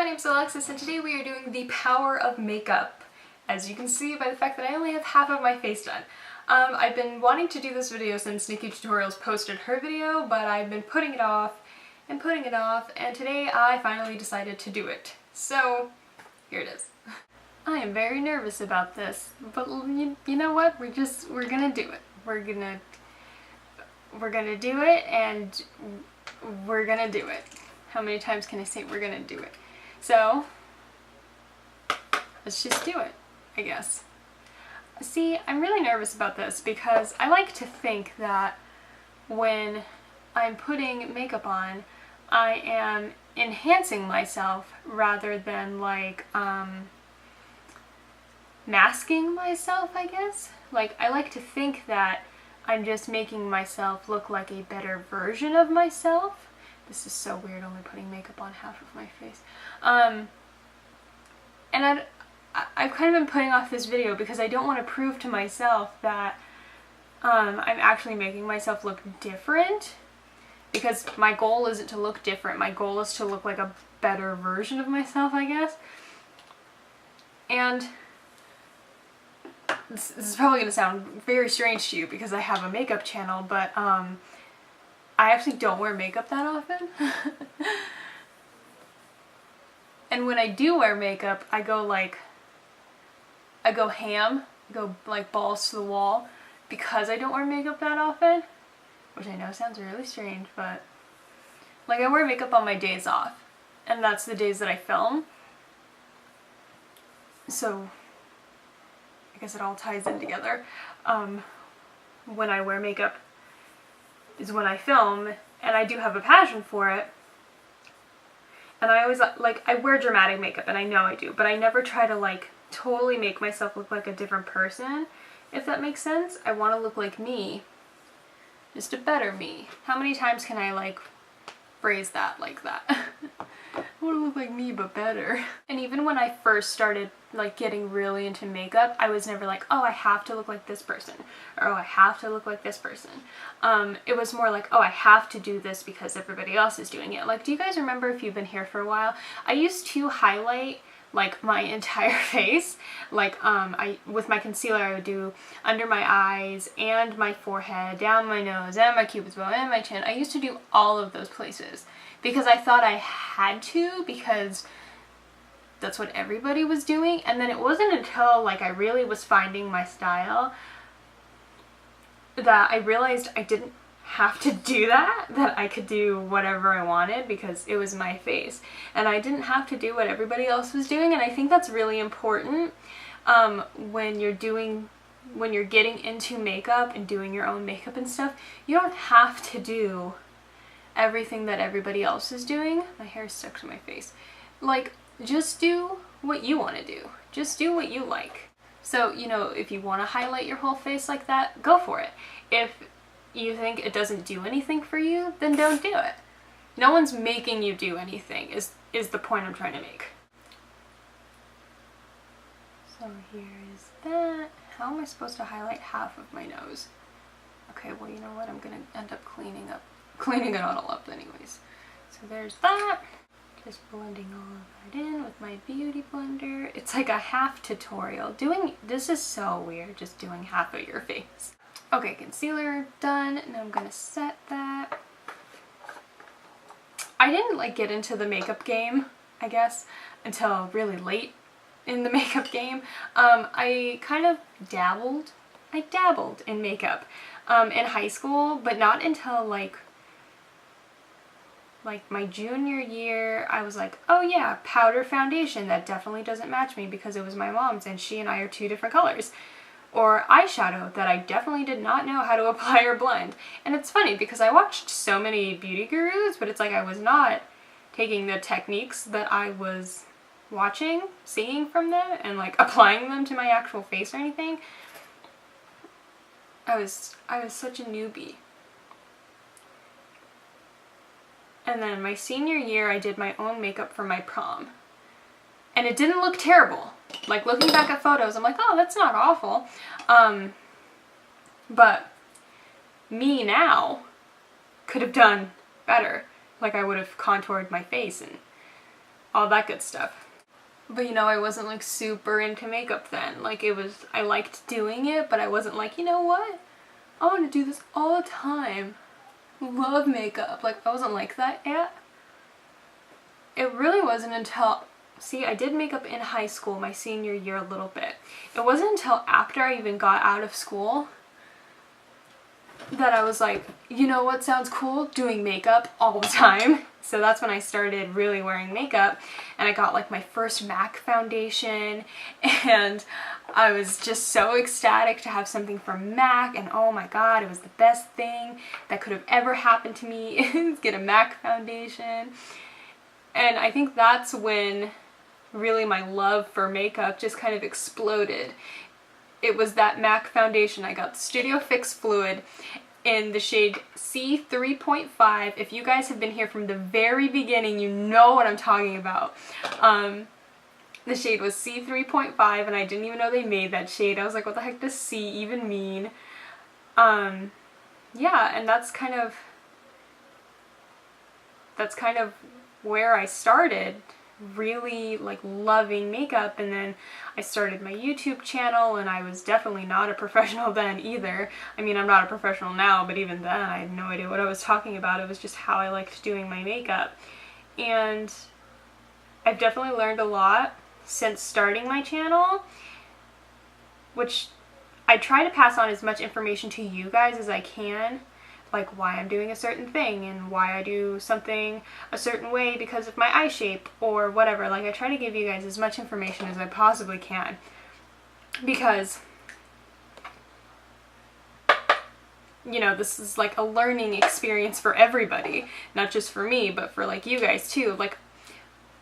name's Alexis and today we are doing the power of makeup. As you can see by the fact that I only have half of my face done. I've been wanting to do this video since Nikki Tutorials posted her video, but I've been putting it off, and today I finally decided to do it. So, here it is. I am very nervous about this, but you know what? We're gonna do it. We're gonna do it, and we're gonna do it. How many times can I say we're gonna do it? So, let's just do it, I guess. See, I'm really nervous about this because I like to think that when I'm putting makeup on, I am enhancing myself rather than like, masking myself, I guess. Like, I like to think that I'm just making myself look like a better version of myself. This is so weird, only putting makeup on half of my face. And I've kind of been putting off this video because I don't want to prove to myself that I'm actually making myself look different. Because my goal isn't to look different, my goal is to look like a better version of myself, I guess. And this is probably going to sound very strange to you because I have a makeup channel, but I actually don't wear makeup that often. And when I do wear makeup, I go ham, I go like balls to the wall because I don't wear makeup that often. Which I know sounds really strange, but like I wear makeup on my days off. And that's the days that I film. So I guess it all ties in together. When I wear makeup is when I film, and I do have a passion for it. And I always, like, I wear dramatic makeup, and I know I do, but I never try to, like, totally make myself look like a different person, if that makes sense. I want to look like me, just a better me. How many times can I, like, phrase that like that? I want to look like me, but better. And even when I first started, like, getting really into makeup, I was never like, oh, I have to look like this person, or oh, I have to look like this person. It was more like, oh, I have to do this because everybody else is doing it. Like, do you guys remember, if you've been here for a while, I used to highlight like my entire face. Like, with my concealer I would do under my eyes and my forehead, down my nose, and my cupid's bow, and my chin. I used to do all of those places because I thought I had to, because that's what everybody was doing. And then it wasn't until like I really was finding my style that I realized I didn't have to do that, that I could do whatever I wanted because it was my face. And I didn't have to do what everybody else was doing, and I think that's really important when you're getting into makeup and doing your own makeup and stuff. You don't have to do everything that everybody else is doing. My hair is stuck to my face. Like, just do what you want to do. Just do what you like. So, you know, if you want to highlight your whole face like that, go for it. If you think it doesn't do anything for you, then don't do it. No one's making you do anything, is the point I'm trying to make. So here is that. How am I supposed to highlight half of my nose? Okay, well, you know what? I'm gonna end up cleaning it all up anyways. So there's that. Just blending all of that in with my beauty blender. It's like a half tutorial. This is so weird, just doing half of your face. Okay, concealer done. Now I'm gonna set that. I didn't like get into the makeup game, I guess, until really late in the makeup game. I kind of dabbled. I dabbled in makeup in high school, but not until like my junior year. I was like, oh yeah, powder foundation, that definitely doesn't match me because it was my mom's and she and I are two different colors. Or eyeshadow that I definitely did not know how to apply or blend. And it's funny because I watched so many beauty gurus, but it's like I was not taking the techniques that I was watching, seeing from them, and like applying them to my actual face or anything. I was such a newbie. And then my senior year, I did my own makeup for my prom. And it didn't look terrible. Like, looking back at photos, I'm like, oh, that's not awful. But me now could have done better. Like, I would have contoured my face and all that good stuff. But you know, I wasn't like super into makeup then. Like it was, I liked doing it, but I wasn't like, you know what? I want to do this all the time. Love makeup. Like I wasn't like that yet. It really wasn't until, see, I did makeup in high school, my senior year a little bit. It wasn't until after I even got out of school that I was like, you know what sounds cool? Doing makeup all the time. So that's when I started really wearing makeup, and I got like my first MAC foundation, and I was just so ecstatic to have something from MAC, and oh my god, it was the best thing that could have ever happened to me is get a MAC foundation. And I think that's when really my love for makeup just kind of exploded. It was that MAC foundation. I got the Studio Fix Fluid in the shade C3.5. If you guys have been here from the very beginning, you know what I'm talking about. The shade was C3.5, and I didn't even know they made that shade. I was like, what the heck does C even mean? Yeah, and that's kind of where I started really like loving makeup. And then I started my YouTube channel, and I was definitely not a professional then either. I mean, I'm not a professional now, but even then I had no idea what I was talking about. It was just how I liked doing my makeup. And I've definitely learned a lot since starting my channel, which I try to pass on as much information to you guys as I can, like why I'm doing a certain thing and why I do something a certain way because of my eye shape or whatever. Like I try to give you guys as much information as I possibly can, because you know, this is like a learning experience for everybody, not just for me, but for like you guys too. Like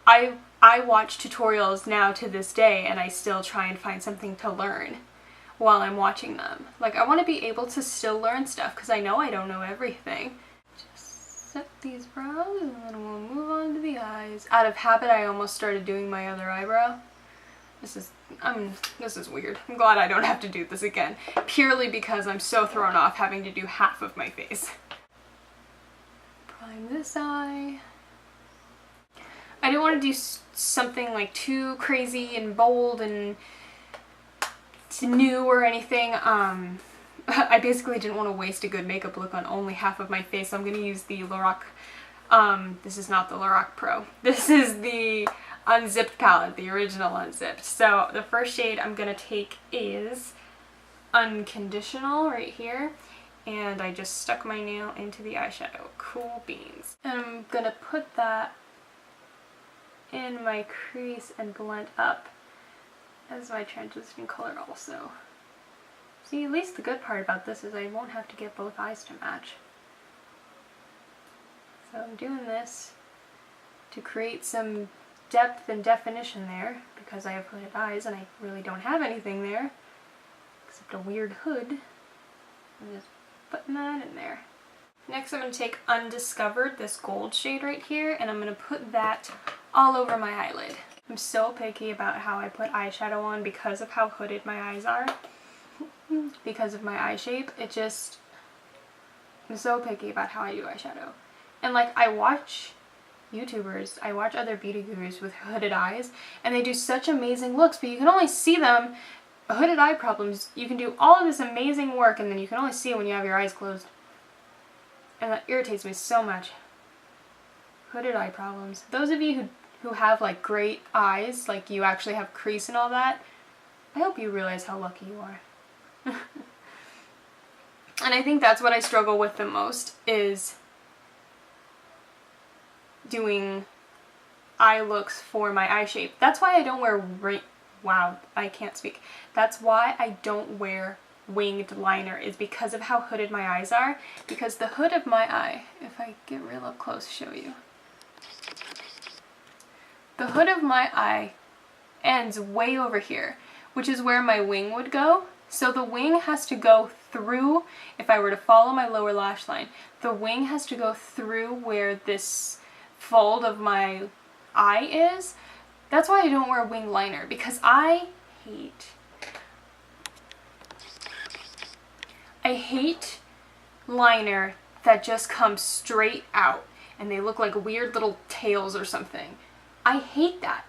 I watch tutorials now to this day, and I still try and find something to learn while I'm watching them. Like I want to be able to still learn stuff because I know I don't know everything. Just set these brows and then we'll move on to the eyes. Out of habit, I almost started doing my other eyebrow. This is weird. I'm glad I don't have to do this again, purely because I'm so thrown off having to do half of my face. Prime this eye. I didn't want to do something like too crazy and bold and new or anything. I basically didn't want to waste a good makeup look on only half of my face, so I'm going to use the Lorac, this is not the Lorac Pro, this is the Unzipped palette, the original Unzipped. So the first shade I'm going to take is Unconditional right here, and I just stuck my nail into the eyeshadow. Cool beans. And I'm going to put that in my crease and blend up as my transition color also. See, at least the good part about this is I won't have to get both eyes to match. So I'm doing this to create some depth and definition there, because I have hooded eyes and I really don't have anything there except a weird hood. I'm just putting that in there. Next I'm going to take Undiscovered, this gold shade right here, and I'm going to put that all over my eyelid. I'm so picky about how I put eyeshadow on because of how hooded my eyes are. Because of my eye shape, I'm so picky about how I do eyeshadow. And like, I watch YouTubers, I watch other beauty gurus with hooded eyes, and they do such amazing looks, but you can only see them, hooded eye problems, you can do all of this amazing work, and then you can only see it when you have your eyes closed. And that irritates me so much. Hooded eye problems. Those of you who have like great eyes, like you actually have crease and all that, I hope you realize how lucky you are. And I think that's what I struggle with the most, is doing eye looks for my eye shape. That's why I don't wear wow, I can't speak. That's why I don't wear winged liner, is because of how hooded my eyes are. Because the hood of my eye, if I get real up close to show you, the hood of my eye ends way over here, which is where my wing would go. So the wing has to go through, if I were to follow my lower lash line, the wing has to go through where this fold of my eye is. That's why I don't wear wing liner, because I hate liner that just comes straight out and they look like weird little tails or something. I hate that.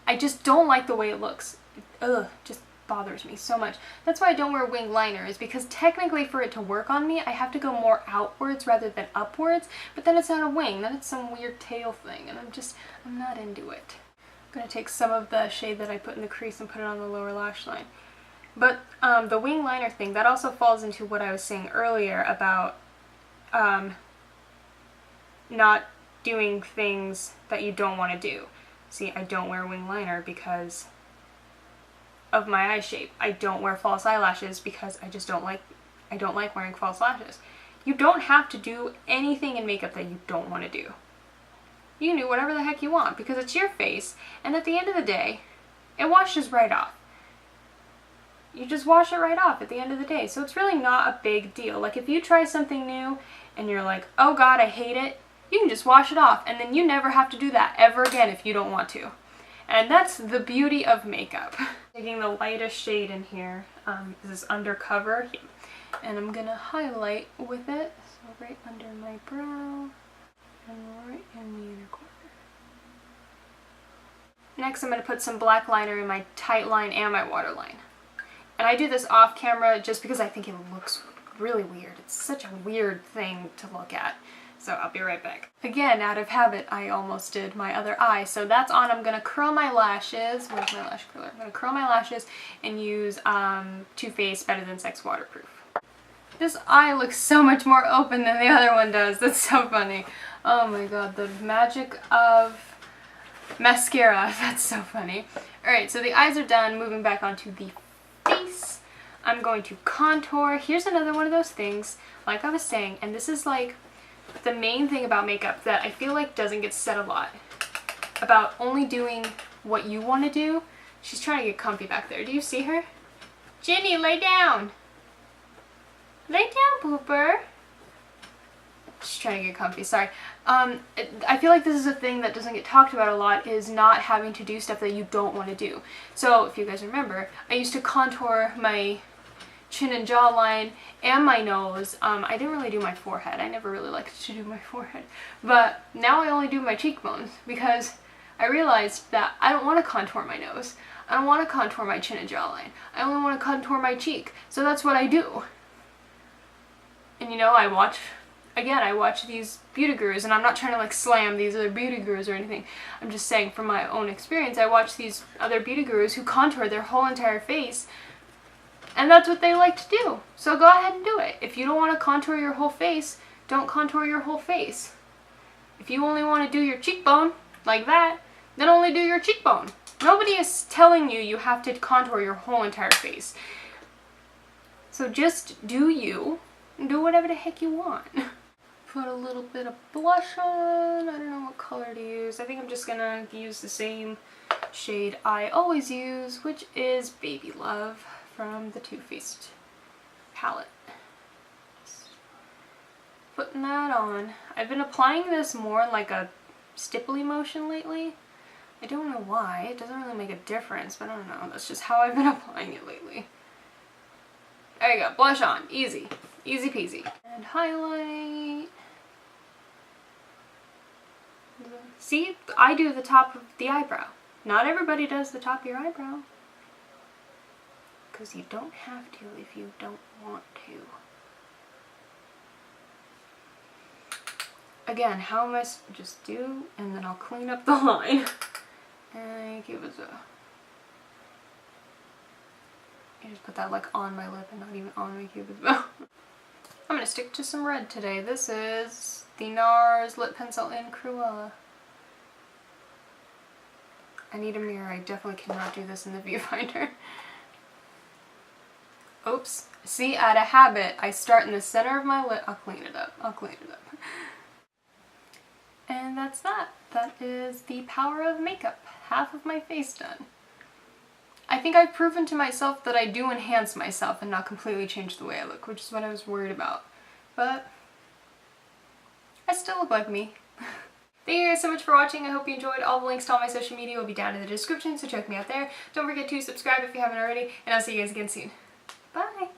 I just don't like the way it looks. Ugh, just bothers me so much. That's why I don't wear wing liners, because technically for it to work on me, I have to go more outwards rather than upwards, but then it's not a wing, then it's some weird tail thing, and I'm not into it. I'm gonna take some of the shade that I put in the crease and put it on the lower lash line. But the wing liner thing, that also falls into what I was saying earlier about not doing things that you don't want to do. See, I don't wear wing liner because of my eye shape. I don't wear false eyelashes because I don't like wearing false lashes. You don't have to do anything in makeup that you don't want to do. You can do whatever the heck you want because it's your face, and at the end of the day, it washes right off. You just wash it right off at the end of the day, so it's really not a big deal. Like if you try something new and you're like, oh god, I hate it, you can just wash it off, and then you never have to do that ever again if you don't want to. And that's the beauty of makeup. Taking the lightest shade in here, this is Undercover, and I'm gonna highlight with it, so right under my brow and right in the inner corner. Next, I'm gonna put some black liner in my tight line and my waterline. And I do this off camera just because I think it looks really weird. It's such a weird thing to look at. So I'll be right back. Again, out of habit, I almost did my other eye. So that's on. I'm gonna curl my lashes. Where's my lash curler? I'm gonna curl my lashes and use Too Faced Better Than Sex Waterproof. This eye looks so much more open than the other one does. That's so funny. Oh my god, the magic of mascara. That's so funny. Alright, so the eyes are done. Moving back onto the face. I'm going to contour. Here's another one of those things, like I was saying, and this is like the main thing about makeup that I feel like doesn't get said a lot, about only doing what you want to do. She's trying to get comfy back there. Do you see her? Ginny, lay down! Lay down, Pooper! She's trying to get comfy, sorry. I feel like this is a thing that doesn't get talked about a lot, is not having to do stuff that you don't want to do. So, if you guys remember, I used to contour my chin and jawline and my nose. I didn't really do my forehead. I never really liked to do my forehead. But now I only do my cheekbones because I realized that I don't want to contour my nose. I don't want to contour my chin and jawline. I only want to contour my cheek. So that's what I do. And you know, I watch these beauty gurus, and I'm not trying to like slam these other beauty gurus or anything. I'm just saying from my own experience, I watch these other beauty gurus who contour their whole entire face. And that's what they like to do. So go ahead and do it. If you don't want to contour your whole face, don't contour your whole face. If you only want to do your cheekbone, like that, then only do your cheekbone. Nobody is telling you you have to contour your whole entire face. So just do you, and do whatever the heck you want. Put a little bit of blush on. I don't know what color to use. I think I'm just gonna use the same shade I always use, which is Baby Love from the Too Faced palette. Just putting that on. I've been applying this more in like a stipply motion lately. I don't know why. It doesn't really make a difference, but I don't know. That's just how I've been applying it lately. There you go. Blush on. Easy. Easy peasy. And highlight. See? I do the top of the eyebrow. Not everybody does the top of your eyebrow. Because you don't have to if you don't want to. Again, how am I just do, and then I'll clean up the line. And give it a... I just put that like on my lip and not even on my cupid's bow. I'm going to stick to some red today. This is the NARS Lip Pencil in Cruella. I need a mirror. I definitely cannot do this in the viewfinder. Oops. See, out of habit, I start in the center of my lip. I'll clean it up. I'll clean it up. And that's that. That is the power of makeup. Half of my face done. I think I've proven to myself that I do enhance myself and not completely change the way I look, which is what I was worried about. But I still look like me. Thank you guys so much for watching. I hope you enjoyed. All the links to all my social media will be down in the description, so check me out there. Don't forget to subscribe if you haven't already, and I'll see you guys again soon. Bye!